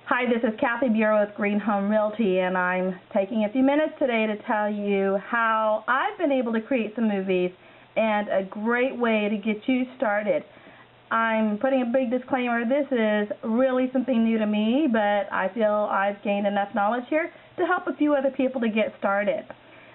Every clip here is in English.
Hi, this is Kathy Bureau with Green Home Realty, and I'm taking a few minutes today to tell you how I've been able to create some movies and a great way to get you started. I'm putting a big disclaimer. This is really something new to me, but I feel I've gained enough knowledge here to help a few other people to get started.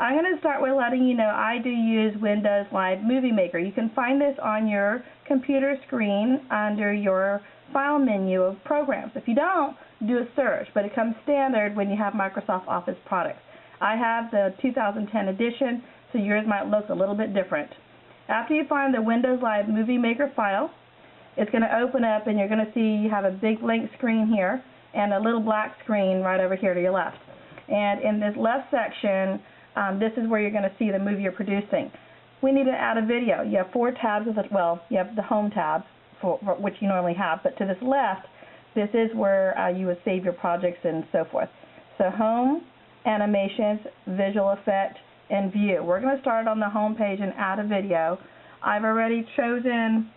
I'm going to start with letting you know I do use Windows Live Movie Maker. You can find this on your computer screen under your file menu of programs. If you don't, do a search, but it comes standard when you have Microsoft Office products. I have the 2010 edition, so yours might look a little bit different. After you find the Windows Live Movie Maker file, it's going to open up and you're going to see you have a big blank screen here and a little black screen right over here to your left. And in this left section, this is where you're going to see the movie you're producing. We need to add a video. You have 4 tabs, you have the home tab, for which you normally have, but to this left, this is where you would save your projects and so forth. So home, animations, visual effect, and view. We're going to start on the home page and add a video. I've already chosen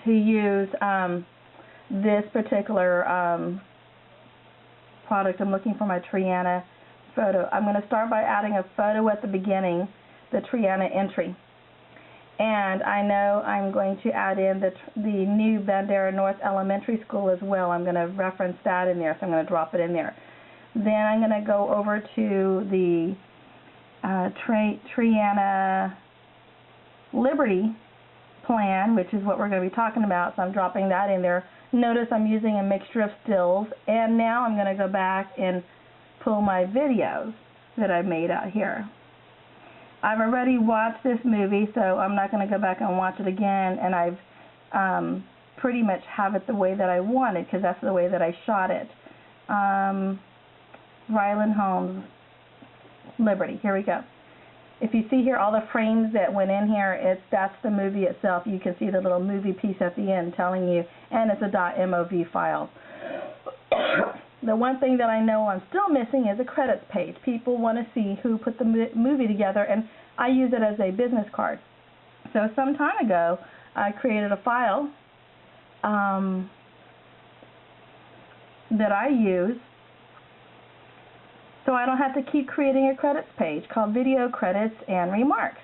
to use this particular product. I'm looking for my Triana photo. I'm going to start by adding a photo at the beginning, the Triana entry. And I know I'm going to add in the new Bandera North Elementary School as well. I'm going to reference that in there, so I'm going to drop it in there. Then I'm going to go over to the Triana Liberty plan, which is what we're going to be talking about, so I'm dropping that in there. Notice I'm using a mixture of stills, and now I'm going to go back and pull my videos that I made out here. I've already watched this movie, so I'm not going to go back and watch it again, and I've pretty much have it the way that I wanted, because that's the way that I shot it. Ryland Homes, Liberty, here we go. If you see here all the frames that went in here, that's the movie itself. You can see the little movie piece at the end telling you, and it's a .mov file. The one thing that I know I'm still missing is a credits page. People want to see who put the movie together, and I use it as a business card. So some time ago, I created a file that I use so I don't have to keep creating a credits page called Video Credits and Remarks.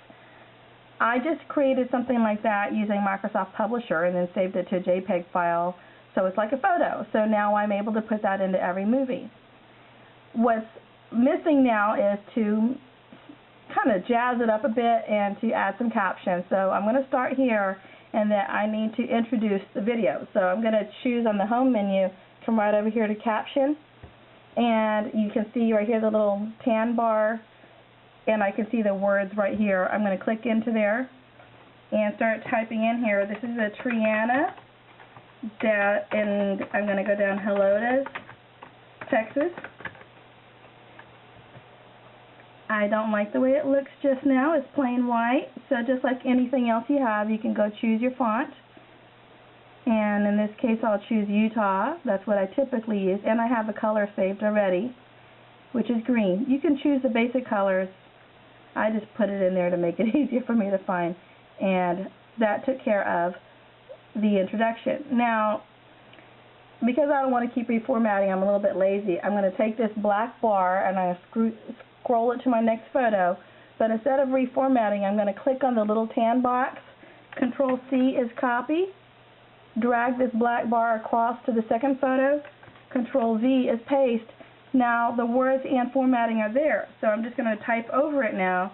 I just created something like that using Microsoft Publisher and then saved it to a JPEG file. So it's like a photo. So now I'm able to put that into every movie. What's missing now is to kind of jazz it up a bit and to add some captions. So I'm going to start here, and then I need to introduce the video. So I'm going to choose on the home menu, come right over here to caption, and you can see right here the little tan bar, and I can see the words right here. I'm going to click into there and start typing in here. This is a Triana. And I'm going to go down Helotes, Texas. I don't like the way it looks just now. It's plain white. So just like anything else you have, you can go choose your font. And in this case, I'll choose Utah. That's what I typically use. And I have a color saved already, which is green. You can choose the basic colors. I just put it in there to make it easier for me to find. And that took care of the introduction. Now, because I don't want to keep reformatting, I'm a little bit lazy. I'm going to take this black bar and I'm going to scroll it to my next photo, but instead of reformatting, I'm going to click on the little tan box. Control C is copy. Drag this black bar across to the second photo. Control V is paste. Now the words and formatting are there, so I'm just going to type over it now.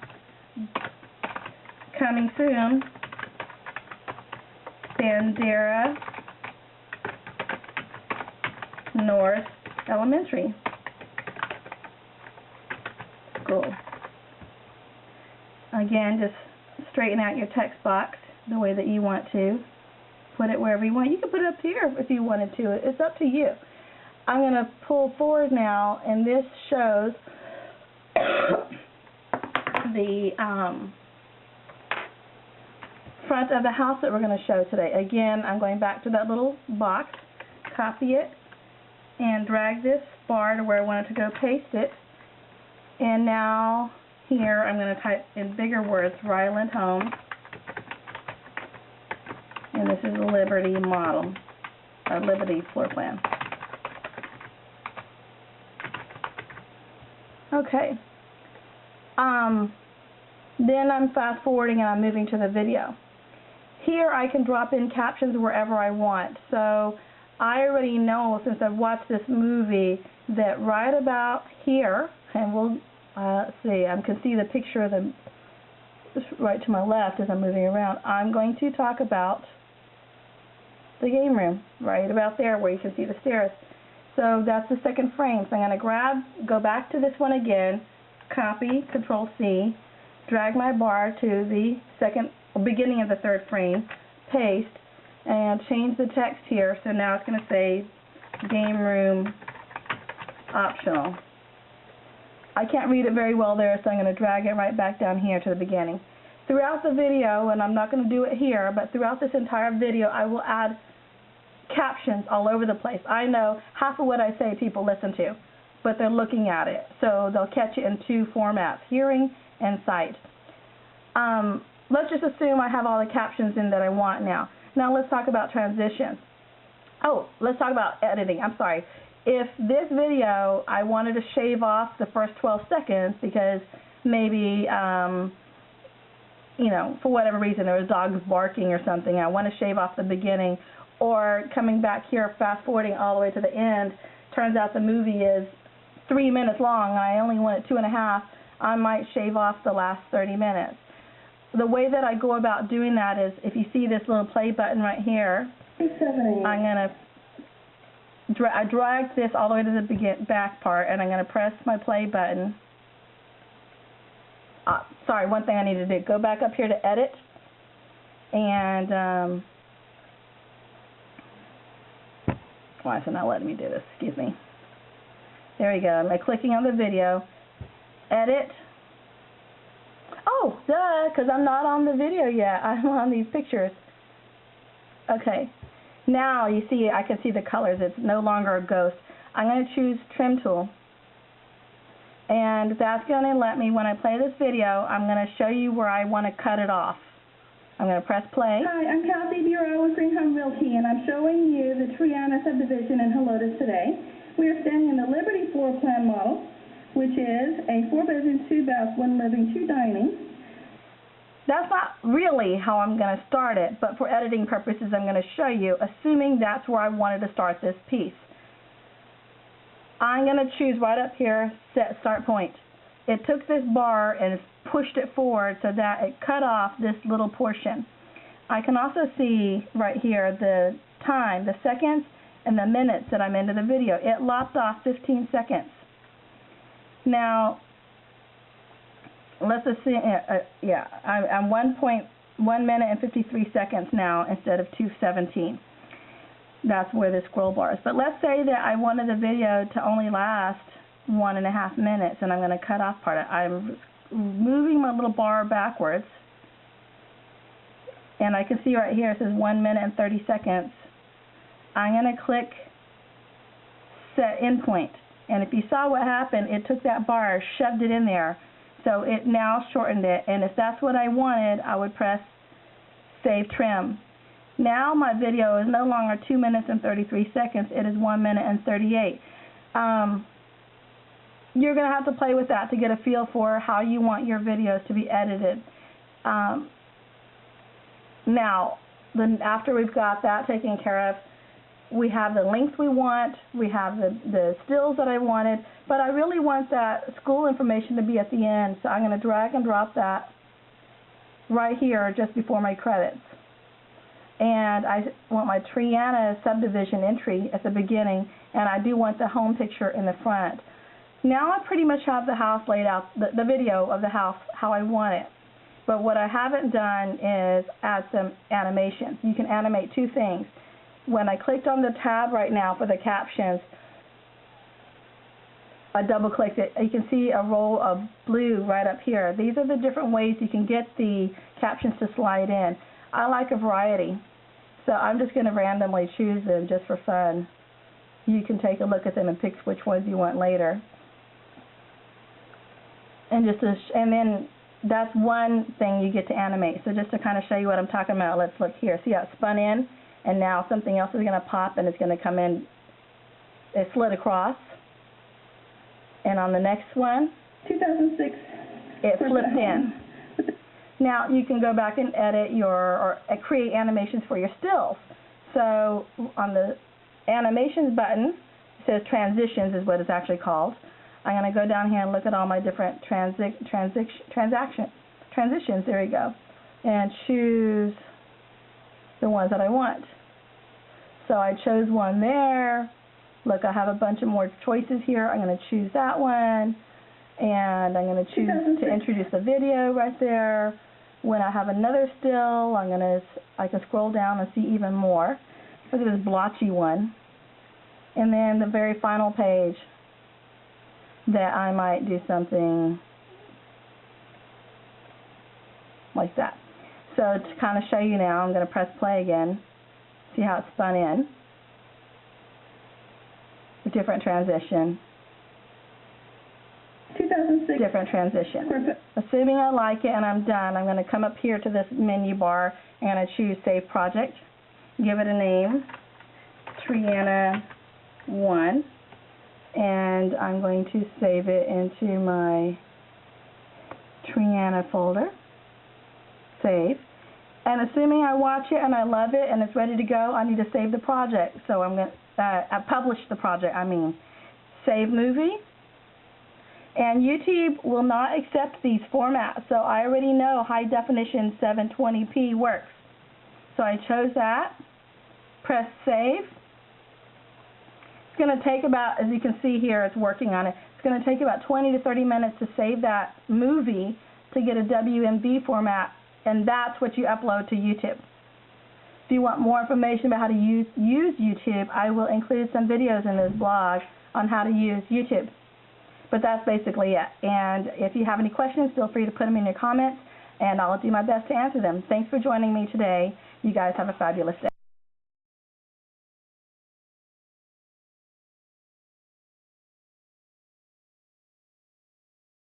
Coming soon, Bandera North Elementary School. Again, just straighten out your text box the way that you want to. Put it wherever you want. You can put it up here if you wanted to. It's up to you. I'm going to pull forward now, and this shows the front of the house that we're going to show today. Again, I'm going back to that little box, copy it, and drag this bar to where I want it to go, paste it, and now here I'm going to type in bigger words, Ryland Homes, and this is the Liberty model, Liberty floor plan. Okay. Then I'm fast forwarding and I'm moving to the video. Here I can drop in captions wherever I want. So I already know, since I've watched this movie, that right about here, and we'll see, I can see the picture of the right to my left as I'm moving around. I'm going to talk about the game room, right about there where you can see the stairs. So that's the second frame. So I'm going to go back to this one again, copy, Control C, drag my bar to the beginning of the third frame, paste, and change the text here. So now it's going to say game room optional. I can't read it very well there, so I'm going to drag it right back down here to the beginning. Throughout the video, and I'm not going to do it here, but throughout this entire video, I will add captions all over the place. I know half of what I say people listen to, but they're looking at it. So they'll catch it in two formats, hearing and sight. Let's just assume I have all the captions in that I want now. Now let's talk about transitions. Oh, let's talk about editing. I'm sorry. If this video, I wanted to shave off the first 12 seconds because maybe, you know, for whatever reason, there was dogs barking or something, I want to shave off the beginning, or coming back here, fast forwarding all the way to the end, turns out the movie is 3 minutes long and I only want it 2.5, I might shave off the last 30 minutes. The way that I go about doing that is, if you see this little play button right here, I'm going to I dragged this all the way to the back part, and I'm going to press my play button. Sorry, one thing I need to do. Go back up here to edit, and why is it not letting me do this? Excuse me. There we go. I'm clicking on the video. Edit. Oh, duh, because I'm not on the video yet. I'm on these pictures. Okay. Now you see, I can see the colors. It's no longer a ghost. I'm going to choose Trim Tool. And that's going to let me, when I play this video, I'm going to show you where I want to cut it off. I'm going to press play. Hi, I'm Kathy Bureau with Greenhome Realty, and I'm showing you the Triana subdivision in Helotes today. We are standing in the Liberty floor plan model, which is a 4-bedroom, 2-bath, 1 living, 2 dining. That's not really how I'm going to start it, but for editing purposes I'm going to show you, assuming that's where I wanted to start this piece. I'm going to choose right up here, set start point. It took this bar and pushed it forward so that it cut off this little portion. I can also see right here the time, the seconds, and the minutes that I'm into the video. It lopped off 15 seconds. Now, let's assume, I'm 1 minute and 53 seconds now instead of 2:17. That's where the scroll bar is. But let's say that I wanted the video to only last 1.5 minutes, and I'm going to cut off part of it. I'm moving my little bar backwards, and I can see right here it says 1 minute and 30 seconds. I'm going to click Set Endpoint, and if you saw what happened, it took that bar, shoved it in there. So it now shortened it, and if that's what I wanted, I would press Save Trim. Now my video is no longer 2 minutes and 33 seconds, it is 1 minute and 38. You're going to have to play with that to get a feel for how you want your videos to be edited. Now, after we've got that taken care of, we have the length we want, we have the stills that I wanted, but I really want that school information to be at the end, so I'm going to drag and drop that right here just before my credits. And I want my Triana subdivision entry at the beginning, and I do want the home picture in the front. Now I pretty much have the house laid out, the video of the house how I want it. But what I haven't done is add some animations. You can animate two things. When I clicked on the tab right now for the captions, I double-clicked it. You can see a roll of blue right up here. These are the different ways you can get the captions to slide in. I like a variety, so I'm just going to randomly choose them just for fun. You can take a look at them and pick which ones you want later. And then that's one thing you get to animate. So just to kind of show you what I'm talking about, let's look here. See how it spun in? And now something else is going to pop and it's going to come in. It slid across. And on the next one, 2006. It Corporate flips home. in. Now you can go back and edit or create animations for your stills. So on the animations button, it says transitions is what it's actually called. I'm going to go down here and look at all my different transitions. There we go. And choose the ones that I want. So I chose one there. Look, I have a bunch of more choices here. I'm going to choose that one. And I'm going to choose to introduce a video right there. When I have another still, I can scroll down and see even more. Look at this blotchy one. And then the very final page that I might do something like that. So to kind of show you now, I'm going to press play again. See how it's spun in. A different transition. 2006. Different transition. Corporate. Assuming I like it and I'm done, I'm going to come up here to this menu bar and I choose Save Project. Give it a name, Triana 1, and I'm going to save it into my Triana folder. Save. And assuming I watch it and I love it and it's ready to go, I need to save the project. So I'm going to publish the project, Save movie. And YouTube will not accept these formats, so I already know high definition 720p works. So I chose that, press save. It's going to take about, as you can see here, it's working on it. It's going to take about 20 to 30 minutes to save that movie to get a WMV format, and that's what you upload to YouTube. If you want more information about how to use YouTube, I will include some videos in this blog on how to use YouTube. But that's basically it. And if you have any questions, feel free to put them in your comments, and I'll do my best to answer them. Thanks for joining me today. You guys have a fabulous day.